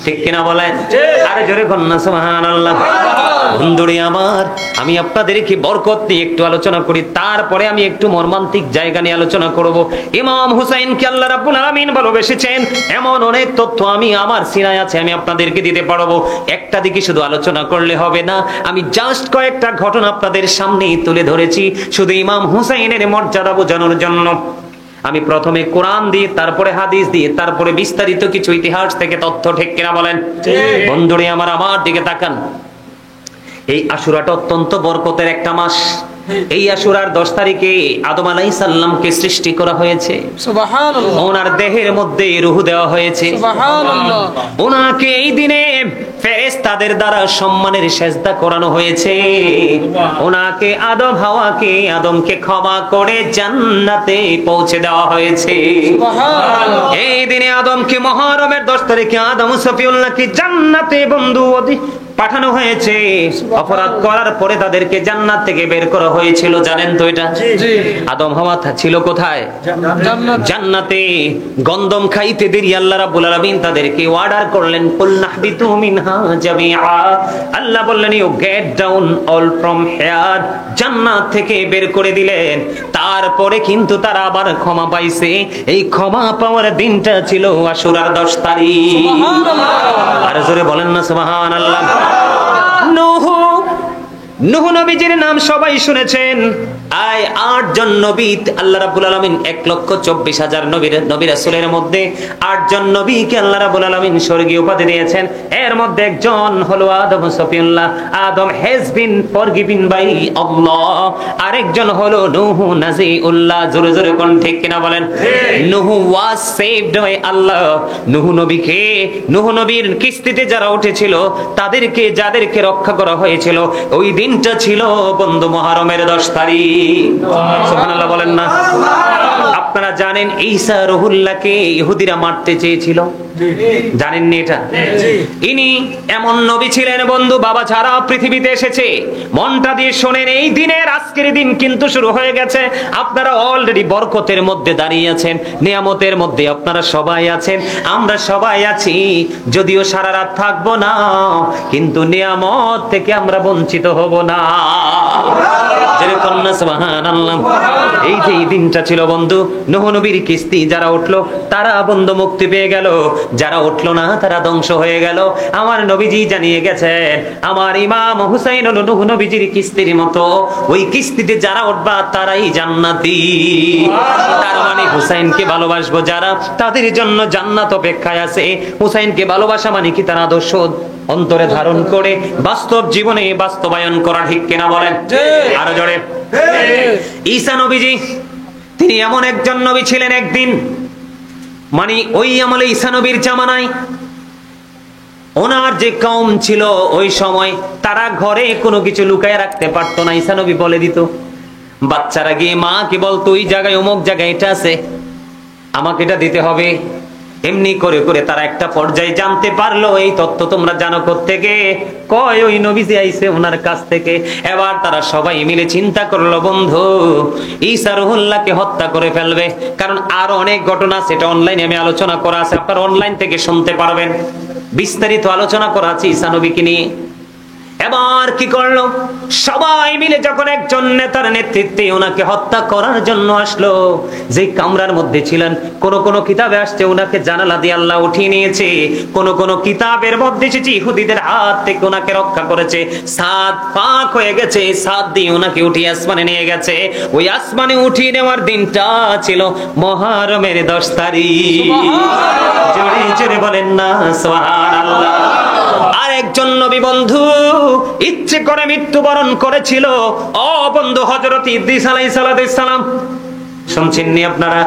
ঠিক কিনা বলেন? আরে জোরে কন্যা সুবহানাল্লাহ। বন্ধুরে আমার, আমি আপনাদেরকে বরকত নিয়ে একটু আলোচনা করি, তারপরে আমি একটু মর্মান্তিক জায়গা নিয়ে আলোচনা করব। ইমাম হুসাইনকে আল্লাহ রাব্বুল আলামিন ভালোবেসেছেন, এমন অনেক তথ্য আমি আমার সিনায় আছে, আমি আপনাদেরকে দিতে পারবো। একটা দিকে শুধু আলোচনা করলে হবে না, আমি জাস্ট কয়েকটা ঘটনা আপনাদের সামনেই তুলে ধরেছি শুধু ইমাম হুসাইনের মর্যাদা বোঝানোর জন্য। আমি প্রথমে কোরআন দিয়ে, তারপরে হাদিস দিয়ে, তারপরে বিস্তারিত কিছু ইতিহাস থেকে তথ্য, ঠিক কিনা বলেন? বন্ধুরে আমার দিকে তাকান। এই আশুরাটা অত্যন্ত বরকতের একটা মাস। এই আশুরার 10 তারিখে আদম আলাইহিস সালামকে সৃষ্টি করা হয়েছে। সুবহানাল্লাহ। ওনার দেহের মধ্যে রূহ দেওয়া হয়েছে। সুবহানাল্লাহ। ওনাকে এই দিনে ফেরেশতাদের দ্বারা সম্মানের সেজদা করানো হয়েছে। ওনাকে আদমকে ক্ষমা করে জান্নাতে পৌঁছে দেওয়া হয়েছে। সুবহানাল্লাহ। এই দিনে আদমকে মুহররমের 10 তারিখে আদম সফিউল্লাহকে জান্নাতে বন্ধু পাঠানো হয়েছে। অপরাধ করার পরে তাদেরকে জান্নাত থেকে বের করা হয়েছিল, জানেন তো এটা? আদম হাওয়া ছিল কোথায়? জান্নাতে। গন্ধম খাইতে দেরি আল্লাহ রাব্বুল আলামিন তাদেরকে অর্ডার করলেন, কুল নাহবিতু মিনহা জামিআ। আল্লাহ বললেন, you get down all from here. জান্নাত থেকে বের করে দিলেন। তারপরে কিন্তু তারা আবার ক্ষমা পাইছে। এই ক্ষমা পাওয়ার দিনটা ছিল আশুরার 10 তারিখ। সুবহানাল্লাহ। আর জোরে বলেন না সুবহানাল্লাহ। নূহ নবীজির নাম সবাই শুনেছেন। 8 জন নবী আল্লাহ রাব্বুল আলামিন 1,24,000 নবী রাসূলের মধ্যে 8 জন নবীকে আল্লাহ রাব্বুল আলামিন স্বর্গীয় উপাধি দিয়েছেন। এর মধ্যে একজন হলো আদম সফিউল্লাহ। আদম হ্যাজ বিন ফরগিভেন বাই আল্লাহ। আরেকজন হলো নূহ নাজিউল্লাহ। জোরে জোরে কোন ঠিক কিনা বলেন? নূহ ওয়াজ সেভড বাই আল্লাহ। নূহ নবীর কিস্তিতে যারা উঠেছিল তাদেরকে যাদেরকে রক্ষা করা হয়েছিল, ওই দিনটা ছিল বন্ধু মুহররমের 10 তারিখ। সুবহানাল্লাহ বলেন না? আপনারা জানেন ঈসা রুহুল্লাহকে ইহুদিরা মারতে চেয়েছিল, জানেন নি এটা? ইনি এমন নবী ছিলেন বন্ধু, বাবা ছাড়া পৃথিবীতে এসেছে। মনটা দিয়ে শোনেন, এই দিনের আজকের দিন কিন্তু শুরু হয়ে গেছে। আপনারা অলরেডি বরকতের মধ্যে দাঁড়িয়ে আছেন, নিয়ামতের মধ্যে আপনারা সবাই আছেন, আমরা সবাই আছি। যদিও সারা রাত থাকবো না, কিন্তু নিয়ামত থেকে আমরা বঞ্চিত হব না। যেরকম না সুবহানাল্লাহ। এই যে এই দিনটা ছিল বন্ধু, নূহ নবীর কিস্তি যারা উঠলো তারা বন্ধু মুক্তি পেয়ে গেল, যারা উঠলো না তারা ধ্বংস হয়ে গেল। আমার নবীজি জানিয়ে গেছেন, আমার ইমাম হুসাইন হলো নূহ নবীজির কিস্তির মতো। ওই কিস্তিতে যারা উঠবা তারাই জান্নাতি। তার মানে হুসাইনকে ভালোবাসবো যারা, তাদের জন্য জান্নাত অপেক্ষায় আছে। হুসাইনকে ভালোবাসা মানে কি? তার আদর্শ অন্তরে ধারণ করে বাস্তব জীবনে বাস্তবায়ন করা, ঠিক কিনা বলেন? আরো জোরে। ঈসা নবীজি তিনি এমন একজন নবী ছিলেন, একদিন মানে ওই আমলে ঈসা নবীর জামানায় ওনার যে কওম ছিল ওই সময়, তারা ঘরে কোনো কিছু লুকায় রাখতে পারতো না। ঈসা নবী বলে দিত। বাচ্চারা গিয়ে মা কে বলতো, ওই জায়গায় অমুক জায়গায় এটা আছে, আমাকে এটা দিতে হবে। এমনি করে করে তারা একটা পর্যায়ে জানতে পারলো, এই তথ্য তোমরা জানো কোত্থেকে? কয় ওই নবীজি আইছে ওনার কাছ থেকে। এবার তারা সবাই মিলে চিন্তা করলো, বন্ধু ঈসা রুহুল্লাহকে হত্যা করে ফেলবে। কারণ আরো অনেক ঘটনা আছে, এটা অনলাইনে আমি আলোচনা করা আছে, আপনারা অনলাইন থেকে শুনতে পারবেন। বিস্তারিত আলোচনা করা আছে ঈসা নবীকে নিয়ে। এবার কি করলো? সবাই মিলে যখন একজন নেতার নেতৃত্বে ওনাকে হত্যা করার জন্য আসলো, যে কামরার মধ্যে ছিলেন, কোন কোন কিতাবে আসছে ওনাকে জানালা দিয়ে আল্লাহ উঠিয়ে নিয়েছে, কোন কোন কিতাবের মধ্যে এসেছে ইহুদিদের হাত থেকে ওনাকে রক্ষা করেছে। সাদ পাক হয়ে গেছে, সাদ দিয়ে ওনাকে উঠিয়ে আসমানে নিয়ে গেছে। ওই আসমানে উঠিয়ে নেওয়ার দিনটা ছিল মুহররমের 10 তারিখ। জোরে জোরে বলেন না সুবহানাল্লাহ। আরেকজন নবী বন্ধু ইচ্ছে করে মৃত্যুবরণ করেছিল। ও বন্ধু, হযরত ইদ্রিস আলাইহিস সালাম। শুনছেন নি আপনারা?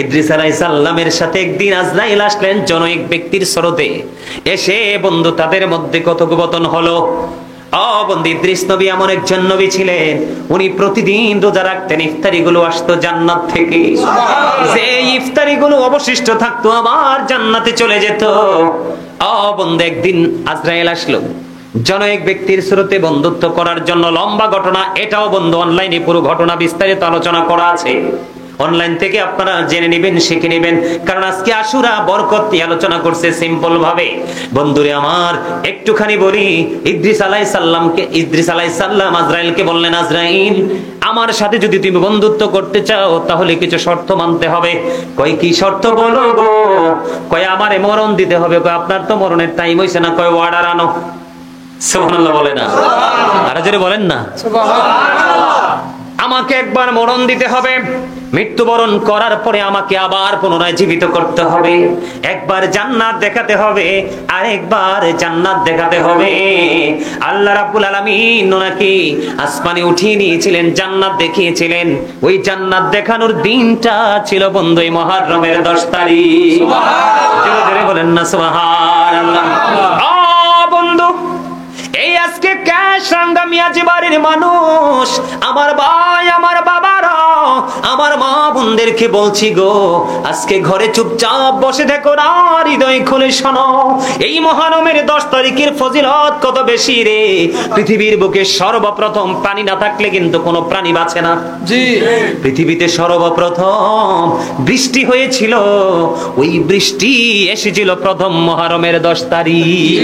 ইদ্রিস আলাইহিস সালামের সাথে একদিন আজরাইল আসলেন জনৈক ব্যক্তির স্রোতে। এসে বন্ধু তাদের মধ্যে কথোপকথন হলো। ও বন্ধু, ইদ্রিস নবী এমন একজন নবী ছিলেন, উনি প্রতিদিন রোজা রাখতেন। ইফতারিগুলো আসতো জান্নাত থেকে। যে ইফতারিগুলো অবশিষ্ট থাকতো আবার জান্নাতে চলে যেত। ও বন্ধু, একদিন আজরাইল আসলো জনৈক ব্যক্তির স্রোতে বন্ধুত্ব করার জন্য। লম্বা ঘটনা, এটাও বন্ধু অনলাইনে পুরো ঘটনা বিস্তারিত আলোচনা করা আছে। অনলাইন থেকে আপনারা জেনে নেবেন, শিখে নেবেন, কারণ আজকে আশুরা বরকত নিয়ে আলোচনা করছে সিম্পল ভাবে। বন্ধুরে আমার, একটুখানি বলি, ইদ্রিস আলাইহিস সালাম আজরাইলকে বললেন, আজরাইল, আমার সাথে যদি তুমি বন্ধুত্ব করতে চাও তাহলে কিছু শর্ত মানতে হবে। কই কি শর্ত বলো গো? কয় আমারে মরণ দিতে হবে। কয় আপনার তো মরণের টাইম হইছে না। কয় অর্ডার আনো। সুবহানাল্লাহ বলে না? আরে জোরে বলেন না সুবহানাল্লাহ। আমাকে একবার মরণ দিতে হবে, মৃত্যুবরণ করার পরে আমাকে আবার পুনরায় জীবিত করতে হবে, একবার জান্নাত দেখাতে হবে, আরেকবার জান্নাত দেখাতে হবে। আল্লাহ রাব্বুল আলামিন ওনাকে আসমানে উঠিয়ে নিয়েছিলেন, জান্নাত দেখিয়েছিলেন। ওই জান্নাত দেখানোর দিনটা ছিল বন্ধু এই মুহররমের 10 তারিখ। সুবহানাল্লাহ, জোরে বলেন না সুবহানাল্লাহ। বন্ধু, এই আজকে ক্যাশরাঙ্গা মিয়াজি বাড়ির মানুষ, আমার ভাই, আমার বাবারা, আমার মা বোনদেরকে বলছি গো, আজকে ঘরে চুপচাপ বসে দেখো না, হৃদয় খুলে শোনো, এই মহারমের 10 তারিখের ফজিলত কত বেশি রে। পৃথিবীর বুকে সর্বপ্রথম পানি না থাকলে কিন্তু কোনো প্রাণী বাঁচে না। জি, পৃথিবীতে সর্বপ্রথম বৃষ্টি হয়েছিল, ওই বৃষ্টি এসেছিল প্রথম মহারমের 10 তারিখ।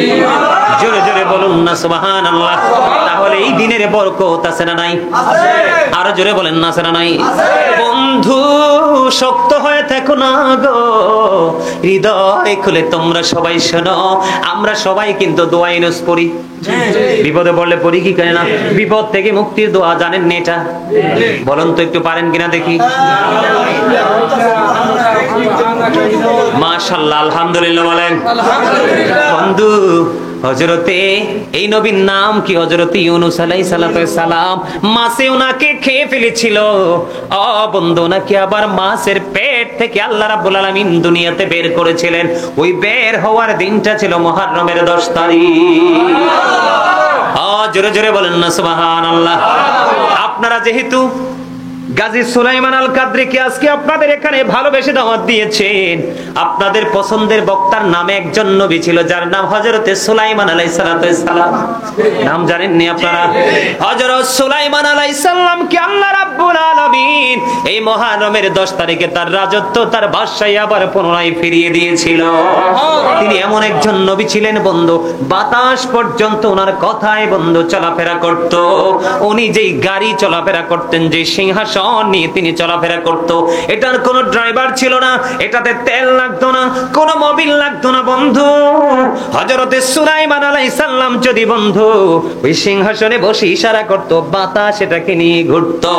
জোরে জোরে বলুন না সুবহানাল্লাহ। তাহলে এই দিনের বরকত আছে না নাই? আরো জোরে বলেন না আছে না নাই? বন্ধু, শক্ত হয়ে থেকো না গো, হৃদয় খুলে তোমরা সবাই শোনো। আমরা সবাই কিন্তু দোয়া ইউনুস পড়ি, বিপদে পড়লে পড়ি কি করে না? বিপদ থেকে মুক্তির দোয়া জানেন না এটা? বলুন তো একটু পারেন কিনা দেখি। মাশাআল্লাহ, আলহামদুলিল্লাহ বলেন। বন্ধু, হযরতে এই নবীর নাম কি? হযরতে ইউনূস আলাইহিস সালাম। মাছে ওনাকে খেয়ে ফেলেছিল। ও বন্ধু, নাকি আবার মাছের পেট থেকে আল্লাহ রাব্বুল আলামিন দুনিয়াতে বের করেছিলেন। ওই বের হওয়ার দিনটা ছিল মুহররমের 10 তারিখ। জোরে জোরে বলেন না সুবহানাল্লাহ। আপনারা যেহেতু গাজী সুলাইমান আল কাদরিকে আজকে আপনাদের এখানে ভালোবেসে দাওয়াত দিয়েছেন, আপনাদের পছন্দের বক্তার নামে একজন নবী ছিল যার নাম হযরতে সুলাইমান আলাইহিস সালাম। নাম জানেন নি আপনারা? হযরত সুলাইমান আলাইহিস সালাম কে আল্লাহ রাব্বুল আলামিন এই মুহররমের 10 তারিখে তার রাজত্ব, তার বাদশাহী আবার পুনরায় ফিরিয়ে দিয়েছিল। তিনি এমন একজন নবী ছিলেন বন্ধু, বাতাস পর্যন্ত ওনার কথায় বন্ধু চলাফেরা করত। উনি যেই গাড়ি চলাফেরা করতেন, যে সিংহাসন নিয়ে তিনি চলাফেরা করত, এটার কোনো ড্রাইভার ছিল না, এটাতে তেল লাগতো না, কোনো মোবিল লাগতো না বন্ধু। হযরতে সুলাইমান আলাইহিস সালাম যদি বন্ধু ওই সিংহাসনে বসে ইশারা করত, বাতাস এটাকে নিয়ে ঘুরতো।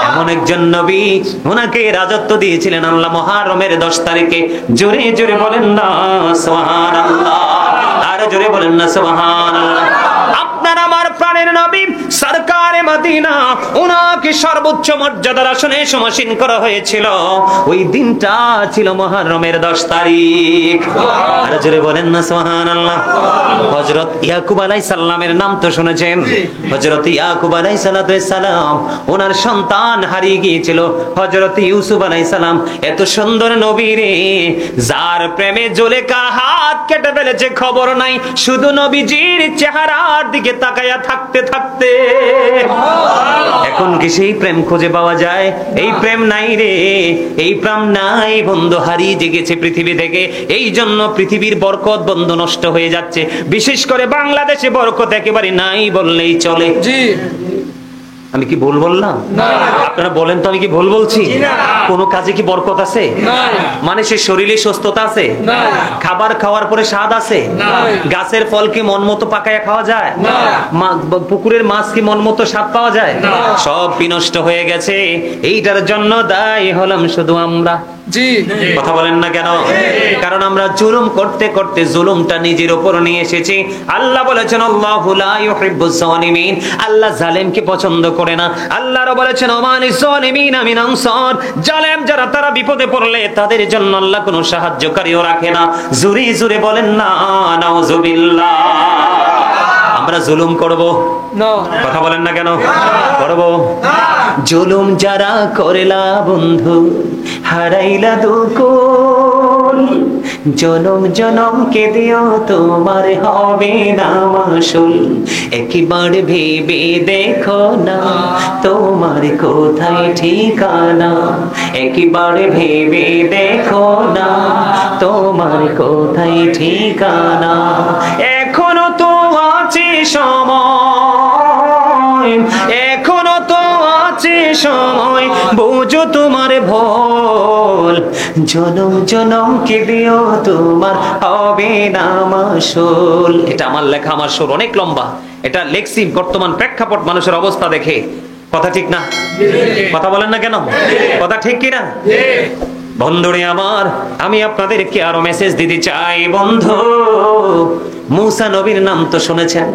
এমন একজন নবী, ওনাকে রাজত্ব দিয়েছিলেন আল্লাহ মুহররমের 10 তারিখে। জোরে জোরে বলেন না সুবহানাল্লাহ। আর জোরে বলেন না সুবহানাল্লাহ। আপনার আমার প্রাণের নবী সরকারে মদিনা, ওনাকে সর্বোচ্চ মর্যাদার আসনে সমাসীন করা হয়েছিল। ওই দিনটা ছিল মুহররমের 10 তারিখ। আর জোরে বলেন না সুবহানাল্লাহ। হযরত ইয়াকুব আলাইহিস সালামের নাম তো শুনেছেন। হযরত ইয়াকুব আলাইহিস সালাম, ওনার সন্তান হারিয়ে গিয়েছিল। হযরত ইউসুফ আলাইহিস সালাম, এত সুন্দর নবী রে, যার প্রেমে জুলেখা হাত কেটে ফেলেছে খবর নাই, শুধু নবীজির চেহারার দিকে তাকায়া থাকতে থাকতে। এখন কি সেই প্রেম খুঁজে পাওয়া যায়? এই প্রেম নাই রে, এই প্রেম নাই বন্ধু, হারিয়ে গেছে পৃথিবী থেকে। এই জন্য পৃথিবীর বরকত বন্ধু নষ্ট হয়ে যাচ্ছে। বিশেষ করে বাংলাদেশে বরকত একেবারে নাই বললেই চলে। জি, আমি কি ভুল বললাম? আপনারা বলেন তো আমি কি ভুল বলছি? কোন কাজে কি বরকত আছে? মানুষের শরীরে সুস্থতা আছে? খাবার খাওয়ার পরে স্বাদ আছে? গাছের ফল কি মন মতো পাকায়া খাওয়া যায়? পুকুরের মাছ কি মন মতো স্বাদ পাওয়া যায়? সব বিনষ্ট হয়ে গেছে। এইটার জন্য দায়ী হলাম শুধু আমরা। জি, কথা বলেন না কেন? কারণ আমরা জুলুম করতে করতে জুলুমটা নিজের উপর নিয়ে এসেছি। আল্লাহ বলেছেন আল্লাহু লা ইউহিব্বুজ জালিমিন, আল্লাহ জালেমকে পছন্দ করে না। আল্লাহও বলেছেন ওমানিজ জালিমিনা মিন আনসার, জালেম যারা তারা বিপদে পড়লে তাদের জন্য আল্লাহ কোনো সাহায্যকারীও রাখে না। জোরে জোরে বলেন না নাউজুবিল্লাহ। আমরা জুলুম করব না? কথা বলেন না কেন? করব না। জুলুম যারা করেলা বন্ধু, হারাইলা দুকুল, জনম জনম কে দিও তোমার হবে না মাসুল, একবার ভেবে দেখো না তোমার কোথায় ঠিকানা, একবার ভেবে দেখো না তোমার কোথায় ঠিকানা। এখনো তো আছে সময়, এখনো তো আছে সময়, বুঝো তোমার ভুল, জনম জনম কে দিও তোমার হবে না মাসুল। এটা আমার লেখা, আমার সুর অনেক লম্বা, এটা লেখছি বর্তমান প্রেক্ষাপট মানুষের অবস্থা দেখে। কথা ঠিক না? কথা বলেন না কেন? কথা ঠিক কিনা? বন্ধুরে আমার, আমি আপনাদেরকে আরো মেসেজ দিতে চাই। বন্ধু, মুসা নবীর নাম তো শুনেছেন।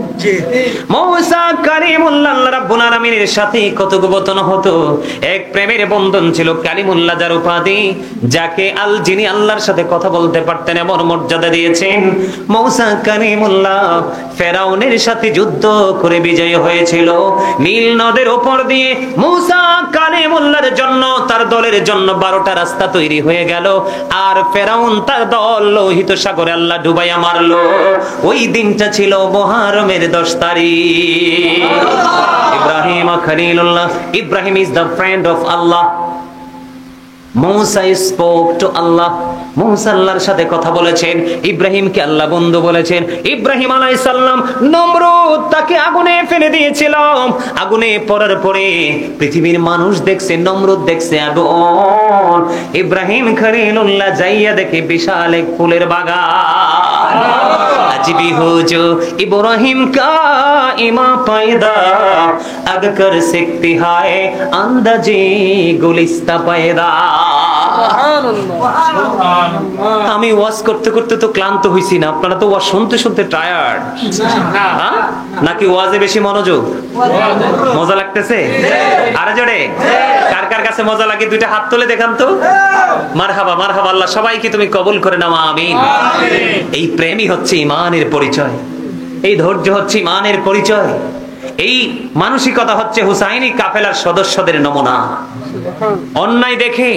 মুসা কালিমুল্লাহ, আল্লাহ রাব্বুল আলামিনের সাথে কথোপকথন হতো। এক প্রেমের বন্ধন ছিল, কালিমুল্লাহ যার উপাধি, যাকে যিনি আল্লাহর সাথে কথা বলতে পারতেন এমন মর্যাদা দিয়েছেন। মুসা কালিমুল্লাহ ফেরাউনের সাথে যুদ্ধ করে বিজয় হয়েছিল। নীল নদের উপর দিয়ে মুসা কালিমুল্লাহর জন্য, তার দলের জন্য 12টা রাস্তা তৈরি হয়ে গেল, আর ফেরাউন তার দল লোহিত সাগরে আল্লাহ ডুবাইয়া মারলো। ওই দিনটা ছিল মুহররমের 10 তারিখ। Ibrahim Khalilullah, Ibrahim is the friend of Allah. Musa spoke to Allah, Musa আল্লাহর সাথে কথা বলেছেন, ইব্রাহিমকে আল্লাহ বন্ধু বলেছেন। ইব্রাহিম আলাইহিস সালাম, নমরুদ তাকে আগুনে ফেলে দিয়েছিল। আগুনে পড়ার পরে পৃথিবীর মানুষ দেখছে, নমরুদ দেখছে আগুন। ইব্রাহিম খলিলুল্লাহ যাইয়া দেখে বিশাল এক ফুলের বাগান। আজবি হো जो इब्राहिम का इमा पैदा अग कर सकती है अंदाजे गुलिस्ता पैदा। আমি ওয়াজ করতে করতে তো ক্লান্ত হইছি না, আপনারা তো ওয়াজ শুনতে শুনতে টায়ার্ড নাকি? ওয়াজে বেশি মনোযোগ? মজা লাগতেছে? আরে জোরে কার কার কাছে মজা লাগে দুইটা হাত তুলে দেখান তো। মারহাবা মারহাবা, আল্লাহ সবাইকে তুমি কবুল করে নাও, আমিন। এই প্রেমই হচ্ছে ঈমানের পরিচয়, এই ধৈর্য হচ্ছে ঈমানের পরিচয়, এই মানসিকতা হচ্ছে হুসাইনি কাফেলার সদস্যদের নমুনা। অন্যায় দেখে,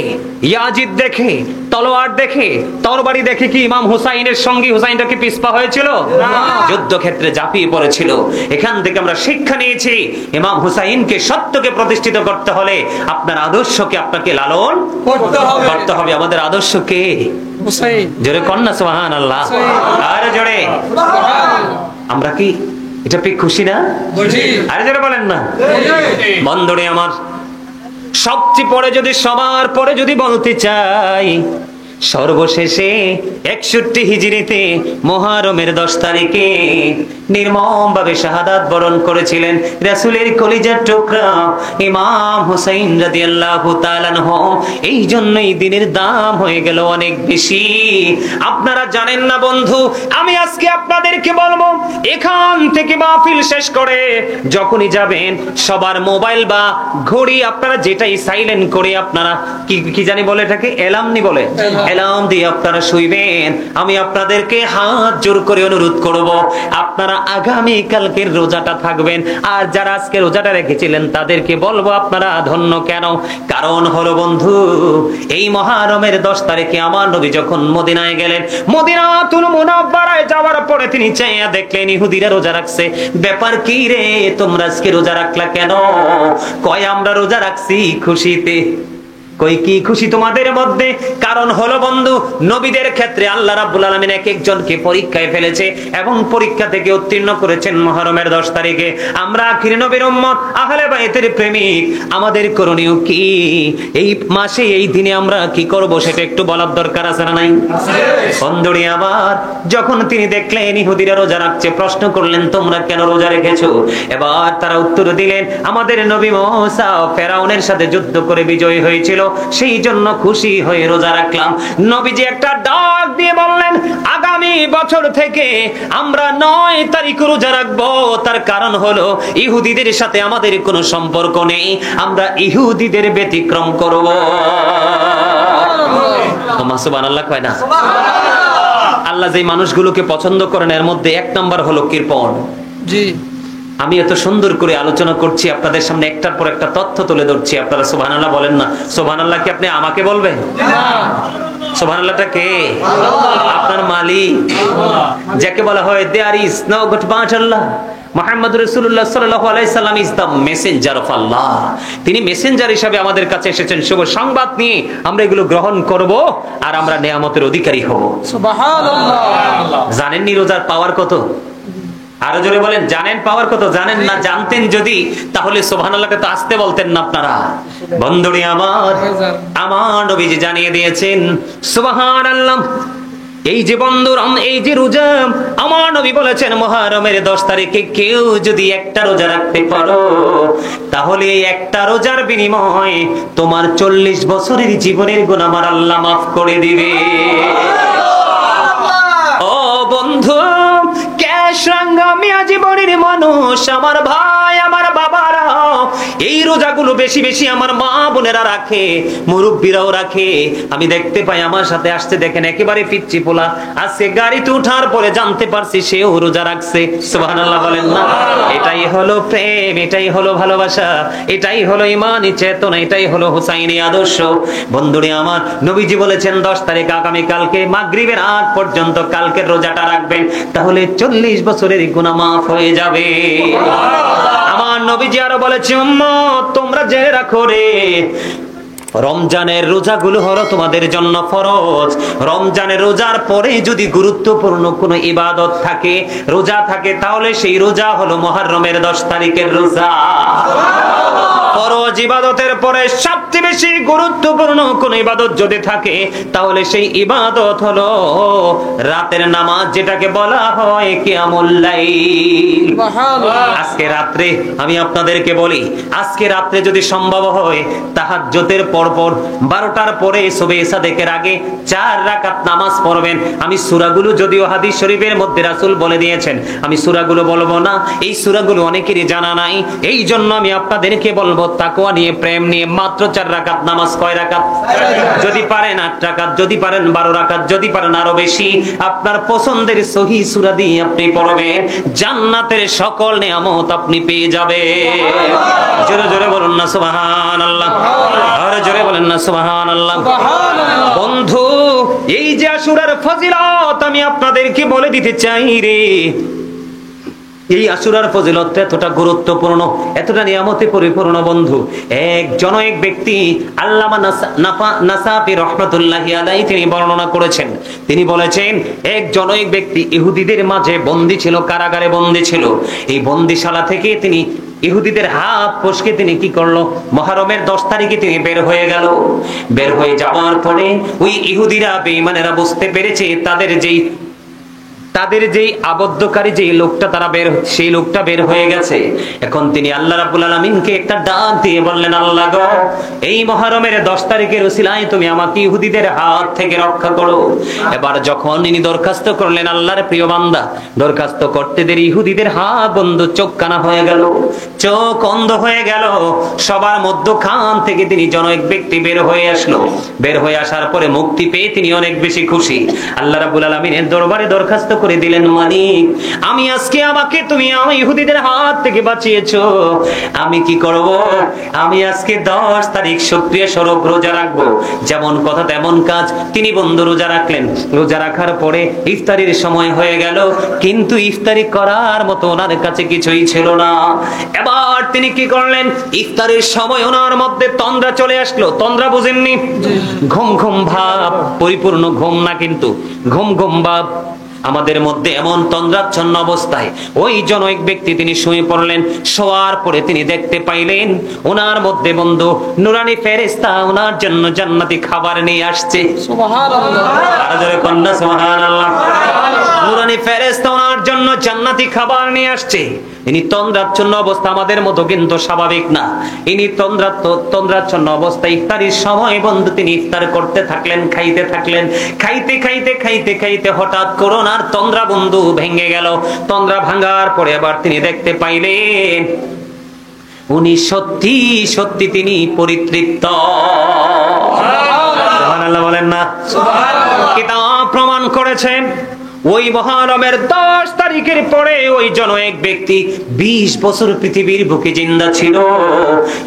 ইয়াজিদ দেখে, তলোয়ার দেখে, তরবারি দেখে কি ইমাম হুসাইনের সঙ্গী হুসাইনটা কি পিছপা হয়েছিল? যুদ্ধক্ষেত্রে ঝাঁপিয়ে পড়েছিল। এখান থেকে আমরা শিক্ষা নিয়েছি, ইমাম হুসাইনকে সত্যকে প্রতিষ্ঠিত করতে হলে আপনার আদর্শকে আপনাকে লালন করতে হবে। আমাদের আদর্শকে হুসাইন, জোরে কন্যা সুবহানাল্লাহ, আর জোরে। আমরা কি এটা পেয়ে খুশি না? আরে যারা বলেন না। বন্ধুরে আমার, সবচেয়ে পরে যদি সবার পরে যদি বলতে চাই, সর্বশেষে 61 হিজরিতে মুহররমের 10 তারিখে নির্মমভাবে শাহাদাত বরণ করেছিলেন রাসূলের কলিজার টুকরা ইমাম হুসাইন রাদিয়াল্লাহু তাআলা আনহু। এই জন্যই দিনের দাম হয়ে গেল অনেক বেশি। আপনারা জানেন না বন্ধু, আমি আজকে আপনাদেরকে বলবো, এখান থেকে মাহফিল শেষ করে যখনই যাবেন, সবার মোবাইল বা ঘড়ি আপনারা যেটাই সাইলেন্ট করে, আপনারা কি জানি বলে এটাকে, এলার্মনি বলে, এলার্ম দিয়ে আপনারা শুইবেন। আমি আপনাদেরকে হাত জোর করে অনুরোধ করব, আপনারা আগামী কালকের রোজাটা থাকবেন। আর যারা আজকে রোজাটা রেখেছিলেন তাদেরকে বলবো আপনারা ধন্য। কেন? কারণ হলো বন্ধু, এই মুহররমের 10 তারিখে আমার নবী যখন মদিনায় গেলেন, মদিনাতুল মুনাওয়ারায় যাওয়ার পরে তিনি চাইয়া দেখলেন ইহুদিরা রোজা রাখছে। ব্যাপার কি রে, তোমরা আজকে রোজা রাখলা কেন? কয় আমরা রোজা রাখছি খুশিতে। কই কি খুশি তোমাদের মধ্যে? কারণ হলো বন্ধু, নবীদের ক্ষেত্রে আল্লাহ রাব্বুল আলামিন এক একজনকে পরীক্ষায় ফেলেছে এবং পরীক্ষা থেকে উত্তীর্ণ করেছেন মুহররমের 10 তারিখে। আমরা আখির নবীর উম্মত, আহলে বাইতের প্রেমিক, আমাদের করণীয় কি? এই মাসে এই দিনে আমরা কি করব সেটা একটু বলার দরকার আছে না নাই? বন্ধুরে আবার, যখন তিনি দেখলেন ইহুদিরা রোজা রাখছে, প্রশ্ন করলেন তোমরা কেন রোজা রেখেছো? এবার তারা উত্তর দিলেন, আমাদের নবী মুসা ফেরাউনের সাথে যুদ্ধ করে বিজয়ী হয়েছিল, সেই জন্য খুশি হয়ে রোজা রাখলাম। নবীজি একটা ডাক দিয়ে বললেন, আগামী বছর থেকে আমরা 9 তারিখ রোজা রাখবো। তার কারণ হলো ইহুদিদের সাথে আমাদের কোনো সম্পর্ক নেই, আমরা ইহুদিদের ব্যতিক্রম করব। সুবহানাল্লাহ কয় না? আল্লাহ যে মানুষগুলোকে পছন্দ করেন এর মধ্যে 1 নাম্বার হলো কৃপণ। জি, আমি এত সুন্দর করে আলোচনা করছি, আপনাদের সামনে একটার পর একটা তথ্য তুলে ধরছি, আপনারা সুবহানাল্লাহ বলেন না? সুবহানাল্লাহ কি আপনি আমাকে বলবেন? সুবহানাল্লাহটা কে? আপনার মালিক, যাকে বলা হয় there is no god but Allah. Muhammad রাসূলুল্লাহ সাল্লাল্লাহু আলাইহি সাল্লাম is the messenger of Allah. তিনি মেসেঞ্জার হিসেবে আমাদের কাছে এসেছেন শুভ সংবাদ নিয়ে। আমরা এগুলো গ্রহণ করব আর আমরা নেয়ামতের অধিকারী হব। সুবহানাল্লাহ। জানেন নি রোজার পাওয়ার কত? আরো জোরে বলেন, জানেন পাওয়ার কত? জানেন না? জানতেন যদি তাহলে সুবহানাল্লাহকে তো আসতে বলতেন না আপনারা। বন্ধুরে আমার নবীজি জানিয়ে দিয়েছেন সুবহানাল্লাহ। এই যে বন্ধুরা, এই যে রোজা, আমার নবী বলেছেন মুহররমের 10 তারিখে কেউ যদি একটা রোজা রাখতে পারো তাহলে এই একটা রোজার বিনিময়ে তোমার 40 বছরের জীবনের গুনাহ আমার আল্লাহ মাফ করে দিবে। ও বন্ধু, ক্যাশরাঙ্গা জীবনের মানুষ, আমার ভাই, আমার বাবারা, এই রোজাগুলো বেশি বেশি আমার মা বোনেরা রাখে, মুরব্বীরাও রাখে। আমি দেখতে পাই আমার সাথে আসতে, দেখেন একেবারে পিচ্চি পোলা, আজকে গাড়িতে উঠার পরে জানতে পারছি সেও রোজা রাখছে। সুবহানাল্লাহ বলেন না? এটাই হলো প্রেম, এটাই হলো ভালোবাসা, এটাই হলো ঈমানি চেতনা, এটাই হলো হুসাইনি আদর্শ। বন্ধুরে আমার, নবীজি বলেছেন 10 তারিখ আগামী কালকে মাগরিবের আগ পর্যন্ত কালকের রোজাটা রাখবেন, তাহলে 40 বছরের গুনাহ মাফ হয়ে যাবে। আমার নবীজি আরো বলেছে, উম্মত তোমরা জেনে রাখো রে, রমজানের রোজাগুলো হলো তোমাদের জন্য ফরজ। রমজানের রোজার পরে যদি গুরুত্বপূর্ণ কোনো ইবাদত থাকে, রোজা থাকে, তাহলে সেই রোজা হলো মুহররমের 10 তারিখের রোজা। ফরজ ইবাদতের পরে সবচেয়ে বেশি গুরুত্বপূর্ণ কোন ইবাদত যদি থাকে তাহলে সেই ইবাদত হলো রাতের নামাজ, যেটাকে বলা হয় কিয়ামুল লাইল। আজকে রাত্রে আমি আপনাদেরকে বলি, আজকে রাত্রে যদি সম্ভব হয় তাহাজ্জুদের পরপর 12টার পরে সুবহে সাদেকের আগে 4 রাকাত নামাজ পড়বেন। আমি সূরাগুলো যদিও হাদিস শরীফের মধ্যে রাসূল বলে দিয়েছেন, আমি সূরাগুলো বলবো না, এই সূরাগুলো অনেকেরই জানা নাই। এই জন্য আমি আপনাদেরকে বলবো তাকওয়া নিয়ে, প্রেম নিয়ে মাত্র 4 রাকাত নামাজ। কয় রাকাত? যদি পারেন 8 রাকাত, যদি পারেন 12 রাকাত, যদি পারেন আরো বেশি, আপনার পছন্দের সহিহ সূরা দিয়ে আপনি পড়বেন, জান্নাতের সকল নিয়ামত আপনি পেয়ে যাবেন। জোরে জোরে বলুন না সুবহানাল্লাহ, আর জোরে বলেন না সুবহানাল্লাহ। বন্ধু, এই যে আশুরার ফজিলত আমি আপনাদেরকে বলে দিতে চাই রে, এই আশুরার ফজিলত এতটা গুরুত্বপূর্ণ, এতটা নিয়ামতে পরিপূর্ণ বন্ধু। এক ব্যক্তি আল্লামা নাসাফি রাহমাতুল্লাহি আলাইহি তিনি বর্ণনা করেছেন, তিনি বলেছেন এক ব্যক্তি ইহুদিদের মাঝে বন্দী ছিল, কারাগারে বন্দী ছিল। এই বন্দিশালা থেকে তিনি ইহুদিদের হাত ফসকে তিনি কি করলো, মুহররমের 10 তারিখে তিনি বের হয়ে গেল। বের হয়ে যাওয়ার পরে ওই ইহুদিরা, বেঈমানেরা বুঝতে পেরেছে তাদের যেই আবদ্ধকারী যেই লোকটা সেই লোকটা বের হয়ে গেছে। এখন তিনি আল্লাহ রাব্বুল আলামিনকে একটা ডাক দিয়ে বললেন, আল্লাহ গো, এই মুহররমের 10 তারিখের উসিলায় তুমি আমাকে ইহুদিদের হাত থেকে রক্ষা করো। এবার যখন ইনি দরখাস্ত করলেন, আল্লাহর প্রিয় বান্দা দরখাস্ত করতে দেরি ইহুদিদের হাত বন্ধ, চোখ কানা হয়ে গেল, চোখ অন্ধ হয়ে গেল। সবার মধ্যখান থেকে তিনি জনৈক ব্যক্তি বের হয়ে আসলো। বের হয়ে আসার পরে মুক্তি পেয়ে তিনি অনেক বেশি খুশি। আল্লাহ রাব্বুল আলামিনের দরবারে দরখাস্ত করে দিলেন, মালিক, আমি আজকে আমাকে তুমি আমার ইহুদিদের হাত থেকে বাঁচিয়েছো, আমি কি করব? আমি আজকে 10 তারিখ শুকরিয়া স্বরূপ রোজা রাখবো। যেমন কথা তেমন কাজ, তিনি বন্ধু রোজা রাখলেন। রোজা রাখার পরে ইফতারির সময় হয়ে গেল, কিন্তু ইফতারি করার মতো ওনার কাছে কিছুই ছিল না। এবার তিনি কি করলেন, ইফতারের সময় ওনার মধ্যে তন্দ্রা চলে আসলো। তন্দ্রা বুঝেননি? ঘুম ঘুম ভাব, পরিপূর্ণ ঘুম না, কিন্তু ঘুম ঘুম ভাব আমাদের মধ্যে এমন তন্দ্রাচ্ছন্ন অবস্থায় ওই জনৈক ব্যক্তি তিনি শুয়ে পড়লেন। শোয়ার পরে তিনি দেখতে পাইলেন ওনার মধ্যে বন্ধু নুরানি ফেরেশতা ওনার জন্য জান্নাতি খাবার নিয়ে আসছে। সুবহানাল্লাহ, আর জোরে কন্যা সুবহানাল্লাহ। নুরানি ফেরেশতা ওনার জন্য জান্নাতি খাবার নিয়ে আসছে। ইনি তন্দ্রাচ্ছন্ন অবস্থা, আমাদের মতো কিন্তু স্বাভাবিক না। ইনি তন্দ্রাচ্ছন্ন অবস্থায় ইফতারির সময় বন্ধু তিনি ইফতার করতে থাকলেন, খাইতে থাকলেন। খাইতে খাইতে খাইতে খাইতে হঠাৎ করোনার তন্দ্রা বন্ধু ভেঙে গেল। তন্দ্রা ভাঙার পরে আবার তিনি দেখতে পাইলেন উনি সত্যি সত্যি তিনি পরিতৃপ্ত। সুবহানাল্লাহ বলেন না? সুবহানাল্লাহ। কিতাব প্রমাণ করেছেন ওই মহরমের 10 তারিখের পরে ওই জন এক ব্যক্তি 20 বছর পৃথিবীর বুকে জিন্দা ছিল।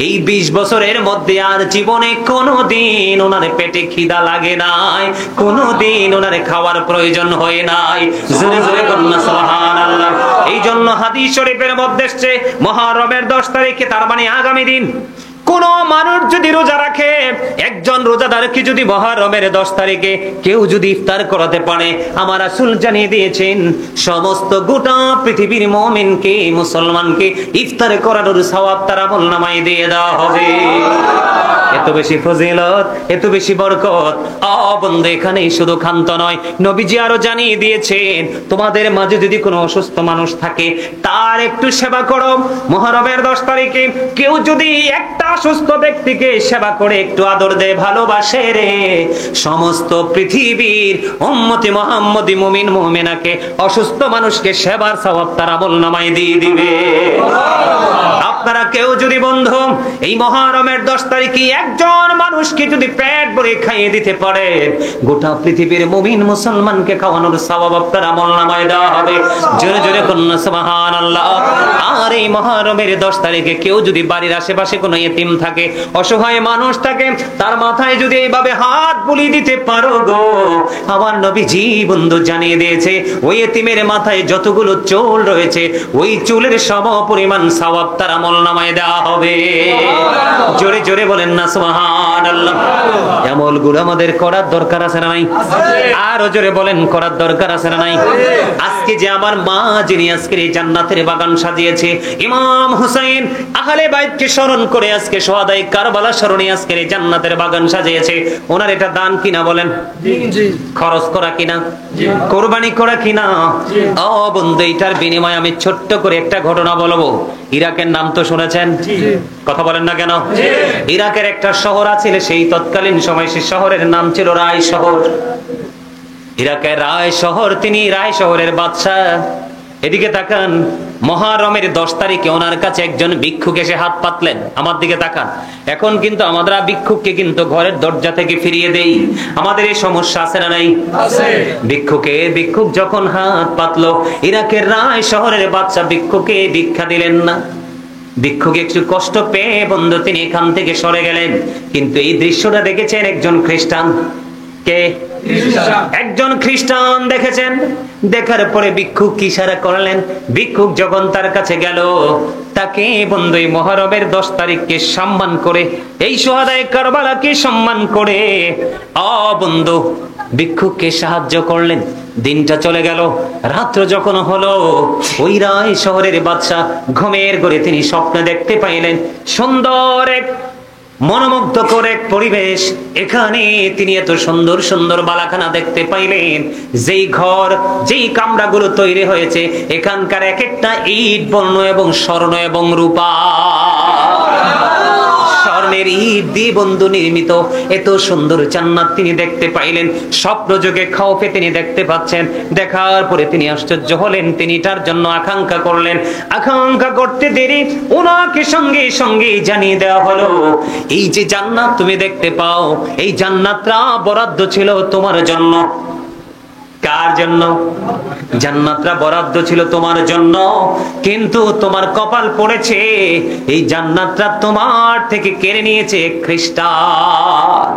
এই 20 বছরের মধ্যে আর জীবনে কোনোদিন ওনার পেটে খিদা লাগে নাই, কোনোদিন ওনার খাওয়ার প্রয়োজন হয় নাই। জোরে জোরে বলুন সুবহানাল্লাহ। এই জন্য হাদিস শরীফের মধ্যে এসেছে মহরমের 10 তারিখে, তার মানে আগামী দিন, কোন মানুষ যদি রোজা রাখে, একজন রোজাদারকে যদি মহরমের 10 তারিখে কেউ যদি ইফতার করাতে পারে, আমার রাসূল জানিয়ে দিয়েছেন সমস্ত গোটা পৃথিবীর মুমিনকে, মুসলমানকে ইফতার করানোর সওয়াব তার আমলনামায় দিয়ে দেওয়া হবে। এত বেশি ফজিলত, এত বেশি বরকত। বন্ধু, এখানেই শুধু ক্ষান্ত নয়, নবীজি আরো জানিয়ে দিয়েছেন তোমাদের মাঝে যদি কোনো অসুস্থ মানুষ থাকে তার একটু সেবা করো। মুহররমের 10 তারিখে কেউ যদি একটা অসুস্থ ব্যক্তিকে সেবা করে, একটু আদর দেয়, ভালোবাসে রে, সমস্ত পৃথিবীর উম্মতে মুহাম্মদী মুমিন মুমিনাকে, অসুস্থ মানুষকে সেবার সওয়াব তার আমলনামায় দিয়ে দিবে। আপনারা কেউ যদি বন্ধু এই মুহররমের 10 তারিখে একজন মানুষকে যদি পেট ভরে খাইয়ে দিতে পারে, গোটা পৃথিবীর মুমিন মুসলমানকে খাওয়ানোর সওয়াব আপনার আমলনামায় দেওয়া হবে। জোরে জোরে বলুন সুবহানাল্লাহ। আর এই মুহররমের 10 তারিখে কেউ যদি বাড়ির আশেপাশে কোনো ইতিম থাকে, অসহায় মানুষ থাকে, তার মাথায় যদি এইভাবে হাত বুলিয়ে দিতে পারো গো, আমার নবীজি বন্ধু জানিয়ে দিয়েছে ওই ইতিমের মাথায় যতগুলো চুল রয়েছে ওই চুলের সমপরিমাণ সওয়াব তার আমলনামায় দেওয়া হবে। জোরে জোরে বলেন না সুবহানাল্লাহ। আমলগুলো আমাদের করার দরকার আছে না নাই? আরো জোরে বলেন, করার দরকার আছে না নাই? আজকে যে আমার মা যিনি আজকে এই জান্নাতের বাগান সাজিয়েছে, ইমাম হুসাইন আহলে বাইতকে স্মরণ করে আজকে শহাদায়ে কারবালা স্মরণে আজকে এই জান্নাতের বাগান সাজিয়েছে, ওনার এটা দান কিনা বলেন? জি। খরচ করা কিনা? জি। কুরবানি করা কিনা? জি। বন্ধু, এটার বিনিময়ে আমি ছোট্ট করে একটা ঘটনা বলবো। ইরাকের নাম তো শুনেছেন? জি। কথা বলেন না কেন? জি। ইরাকের একটা শহর আছে, সেই তৎকালীন সময় সেই শহরের নাম ছিল রায় শহর। ইরাকের রায় শহর, তিনি রায় শহরের বাদশা। এদিকে তাকান, মুহররমের 10 তারিখে ওনার কাছে একজন ভিক্ষুক এসে হাত পাতলেন। আমার দিকে তাকান। এখন কিন্তু আমরা ভিক্ষুককে কিন্তু ঘরের দরজা থেকে ফিরিয়ে দেই। আমাদের এই সমস্যা আছে না নাই? আছে। ভিক্ষুক যখন হাত পাতলো, ইরাকের রায় শহরের বাদশা ভিক্ষুকে ভিক্ষা দিলেন না। ভিক্ষুক একটু কষ্ট পেয়ে বন্ধু তিনি এখান থেকে সরে গেলেন। কিন্তু এই দৃশ্যটা দেখেছেন একজন খ্রিস্টান। কে? একজন খ্রিস্টান দেখেছেন। দেখার পরে ভিক্ষুক ইশারা করলেন। ভিক্ষুক যখন তার কাছে গেল, তাকে বন্ধু এই মুহররমের 10 তারিখকে সম্মান করে, এই শহাদায়ে কারবালাকে সম্মান করে বন্ধু ভিক্ষুককে সাহায্য করলেন। দিনটা চলে গেল। রাত্র যখন হলো, ওই রায় শহরের বাদশা ঘুমের ঘরে তিনি স্বপ্ন দেখতে পাইলেন সুন্দর এক মনোমুগ্ধকর এক পরিবেশ। এখানে তিনি এত সুন্দর সুন্দর বালাখানা দেখতে পাইলেন, যেই ঘর, যেই কামরাগুলো তৈরি হয়েছে, এখানকার এক একটা ইট বর্ণ এবং স্বর্ণ এবং রূপা, স্বর্ণের ইট দিয়ে বন্ধু নির্মিত এত সুন্দর জান্নাত তিনি দেখতে পাইলেন। স্বপ্ন যোগে খাওফে তিনি দেখতে পাচ্ছেন। দেখার পরে তিনি আশ্চর্য হলেন। তিনি তার জন্য আকাঙ্ক্ষা করলেন। আকাঙ্ক্ষা করতে দেরি, ওনাকে সঙ্গে সঙ্গে জানিয়ে দেওয়া হলো, এই যে জান্নাত তুমি দেখতে পাও, এই জান্নাতটা বরাদ্দ ছিল তোমার জন্য। কার জন্য? জান্নাতটা বরাদ্দ ছিল তোমার জন্য, কিন্তু তোমার কপাল পড়েছে এই জান্নাতটা তোমার থেকে কেড়ে নিয়েছে খ্রিস্টান।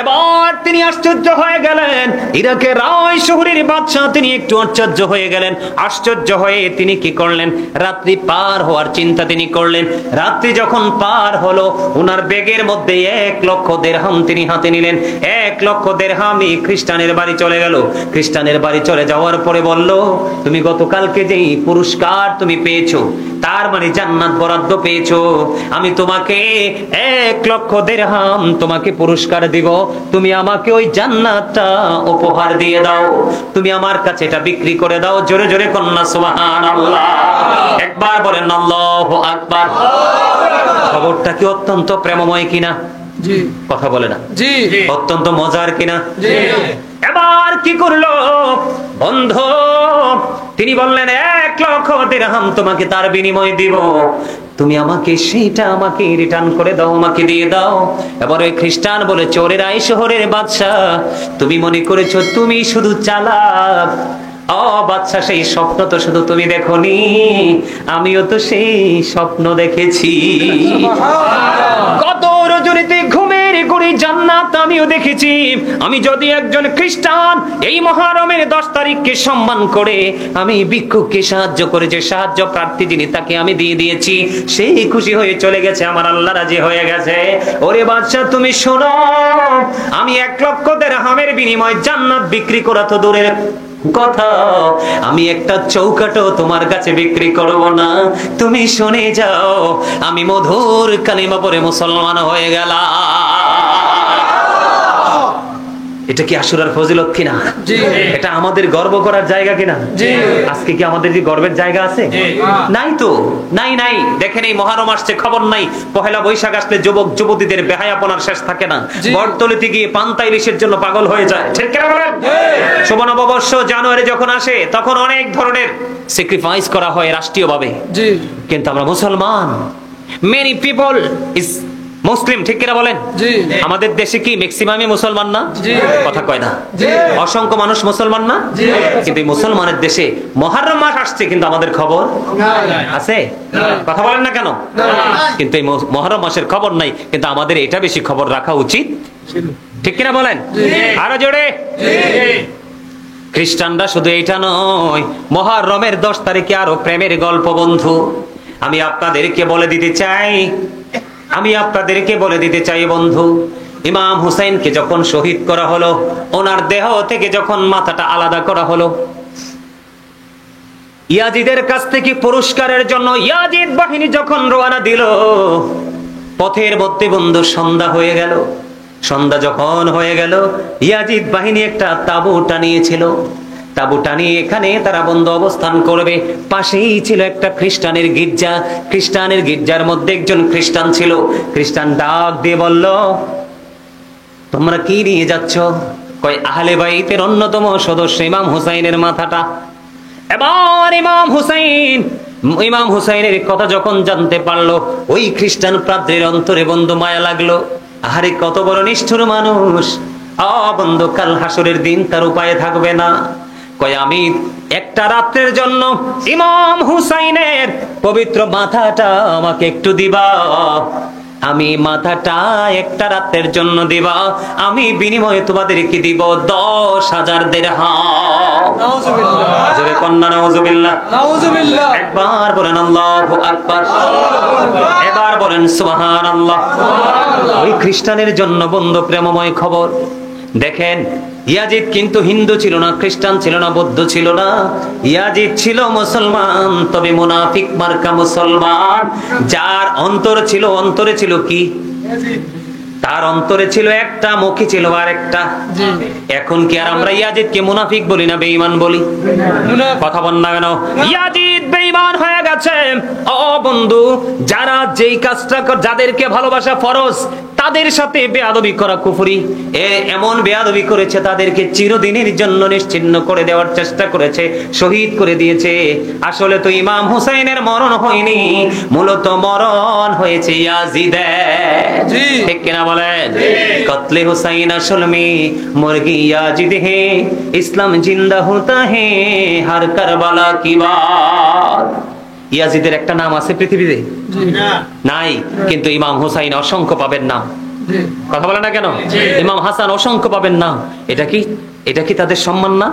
এবার তিনি আশ্চর্য হয়ে গেলেন। ইরাকের রায় শহরের বাদশা তিনি একটু আশ্চর্য হয়ে গেলেন। আশ্চর্য হয়ে তিনি কি করলেন? রাত্রি পার হওয়ার চিন্তা তিনি করলেন। রাত্রি যখন পার হলো, ওনার ব্যাগের মধ্যে 1 লক্ষ দিরহাম তিনি হাতে নিলেন। 1 লক্ষ দিরহামই খ্রিস্টানের বাড়ি চলে গেল। খ্রিস্টানের বাড়ি চলে যাওয়ার পরে বলল, তুমি গতকালকে যেই পুরস্কার তুমি পেয়েছো, তার মানে জান্নাত বরাদ্দ পেয়েছো, আমি তোমাকে 1 লক্ষ দিরহাম তোমাকে পুরস্কার দিব। তুমি আমাকে ওই জান্নাতটা উপহার দিয়ে দাও, তুমি আমার কাছে এটা বিক্রি করে দাও। জোরে জোরে কন্যা সুবহানাল্লাহ। একবার বলেন আল্লাহু আকবার। খবরটা কি অত্যন্ত প্রেমময় কিনা? জি। কথা বলে না? জি। অত্যন্ত মজার কিনা? জি। এবার কি করলো বন্ধু? তিনি বললেন 1 লক্ষ দিরহাম তোমাকে তার বিনিময়ে দিব, তুমি আমাকে সেইটা আমাকে রিটার্ন করে দাও, আমাকে দিয়ে দাও। এবার ওই খ্রিস্টান বলে, চোরের আই শহরের বাদশা, তুমি মনে করেছো তুমি শুধু চালাক? ও বাদশা, সেই স্বপ্ন তো শুধু তুমি দেখোনি, আমিও তো সেই স্বপ্ন দেখেছি। কত রজনীতে ঘুমের ঘুরি জান্নাত আমিও দেখেছি। আমি যদি একজন খ্রিস্টান এই মহরমের 10 তারিখকে সম্মান করে আমি ভিক্ষুককে সাহায্য করেছি, সাহায্য প্রার্থী যিনি, তাকে আমি দিয়ে দিয়েছি, সেই খুশি হয়ে চলে গেছে, আমার আল্লাহ রাজি হয়ে গেছে। ওরে বাদশা তুমি শোনো, আমি 1 লক্ষ দিরহামের বিনিময়ে জান্নাত বিক্রি করা তো দূরের কথা, আমি একটা চৌকাটও তোমার কাছে বিক্রি করব না। তুমি শুনে যাও, আমি মধুর কালিমা পড়ে মুসলমান হয়ে গেলাম। এটা কি আশুরার ফজিলত কিনা? এটা আমাদের গর্ব করার জায়গা কিনা? আজকে কি আমাদের কি গর্বের জায়গা আছে? নাই তো, নাই নাই। দেখেন এই মহরম আসছে, খবর নাই পহেলা বৈশাখ আসলে যুবক যুবতীদের বেহায়াপনার শেষ থাকে না, বটতলিতে গিয়ে পান্তা ইলিশের জন্য পাগল হয়ে যায়, ঠিক কিনা বলেন? শুভ নববর্ষ জানুয়ারি যখন আসে তখন অনেক ধরনের স্যাক্রিফাইস করা হয় রাষ্ট্রীয়ভাবে, কিন্তু আমরা মুসলমান, মেনি পিপল ইজ মুসলিম, ঠিক কিনা বলেন? আমাদের দেশে কি ম্যাক্সিমামই মুসলমান না? কথা কয় না? অসংখ্য মানুষ মুসলমান না? কিন্তু মুসলমানের দেশে মুহররম মাস আসছে কিন্তু আমাদের খবর আছে? কথা বলেন না কেন? কিন্তু এই মুহররম মাসের খবর নাই, কিন্তু আমাদের এটা বেশি খবর রাখা উচিত, ঠিক কিনা বলেন? আরো জোরে। খ্রিস্টানরা শুধু এইটা নয়, মুহররমের 10 তারিখে আরো প্রেমের গল্প বন্ধু। আমি আপনাদেরকে বলে দিতে চাই বন্ধু, ইমাম হুসাইনকে যখন শহীদ করা হলো, ওনার দেহ থেকে যখন মাথাটা আলাদা করা হলো, ইয়াজিদের কাছ থেকে পুরস্কারের জন্য ইয়াজিদ বাহিনী যখন রওনা দিল, পথের মধ্যে বন্ধু সন্ধ্যা হয়ে গেল। সন্ধ্যা যখন হয়ে গেল, ইয়াজিদ বাহিনী একটা তাঁবু টানিয়েছিল, তাঁবু টানিয়ে এখানে তারা বন্ধু অবস্থান করবে। পাশেই ছিল একটা খ্রিস্টানের গির্জা, খ্রিস্টানের গির্জার মধ্যে একজন খ্রিস্টান ছিল। খ্রিস্টান ডাক দিয়ে বলল, তোমরা কি নিয়ে যাচ্ছ? কয় আহলে বাইতের অন্যতম সদস্য ইমাম হুসাইনের মাথাটা। এবার ইমাম হুসাইনের কথা যখন জানতে পারলো, ওই খ্রিস্টান প্রাদ্রের অন্তরে বন্ধু মায়া লাগলো। আহারে কত বড় নিষ্ঠুর মানুষ, বন্ধু কাল হাসরের দিন তার উপায় থাকবে না। কয় আমি একটা রাত্রের জন্য ইমাম হুসাইনের পবিত্র মাথাটা আমাকে একটু দিবা, আমি মাথাটা একটা রাতের জন্য দিবা, আমি বিনিময়ে তোমাদেরকে দিব 10,000 দিরহাম। জোরে কন্না নাউজুবিল্লাহ। একবার বলেন আল্লাহু আকবার, এবার বলেন সুবহানাল্লাহ। ওই খ্রিস্টানের জন্য বন্ধু প্রেমময় খবর। দেখেন, ইয়াজিদ কিন্তু হিন্দু ছিল না, খ্রিস্টান ছিল না, বৌদ্ধ ছিল না, ইয়াজিদ ছিল মুসলমান, তবে মুনাফিক মার্কা মুসলমান। যার অন্তরে ছিল কি? তার অন্তরে ছিল একটা, মুখে ছিল আরেকটা। এখন কি আর আমরা ইয়াজিদকে মুনাফিক বলি না বেঈমান বলি? কথা বল না কেন? ইয়াজিদ বেঈমান হয়ে গেছে। ও বন্ধু, যারা যেই কাজটা যাদেরকে ভালোবাসা ফরজ, তাদের সাথে বেয়াদবি করা কুফরি। এমন বেয়াদবি করেছে, তাদেরকে চিরদিনের জন্য নিশ্চিহ্ন করে দেওয়ার চেষ্টা করেছে, শহীদ করে দিয়েছে। আসলে তো ইমাম হুসাইনের মরণ হয়নি, মূলত মরণ হয়েছে ইয়াজিদের, ঠিক কিনা বলেন? কতলে হুসাইন আসল মে মুরগি ইয়াজিদ হে, ইসলাম জিন্দা হোতা হে হর কারবালা কি বাত। ইয়াজিদের একটা নাম আছে পৃথিবীতে? নাই, কিন্তু ইমাম হুসাইন অসংখ্য পাবেন নাম। কথা বলে না কেন? ইমাম হাসান অসংখ্য পাবেন নাম। এটা কি তাদের সম্মান না,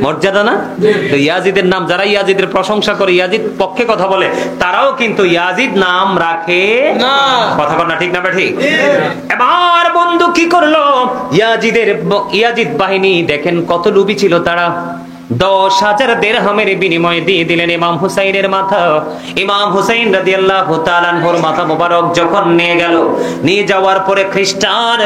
মর্যাদা না? তো ইয়াজিদের নাম, যারা ইয়াজিদের প্রশংসা করে, ইয়াজিদ পক্ষে কথা বলে, তারাও কিন্তু ইয়াজিদ নাম রাখে না। কথা বল না, ঠিক না? ঠিক। এবার বন্ধু কি করলো? ইয়াজিদ বাহিনী দেখেন কত লোভী ছিল তারা। 10,000 দিরহামের বিনিময়ে দিয়ে দিলেন ইমাম হুসাইনের মাথা। ইমাম হুসাইন রাদিয়াল্লাহু তাআলা আনহুর মাথা মোবারক যখন নিয়ে যাওয়ার পরে খ্রিস্টান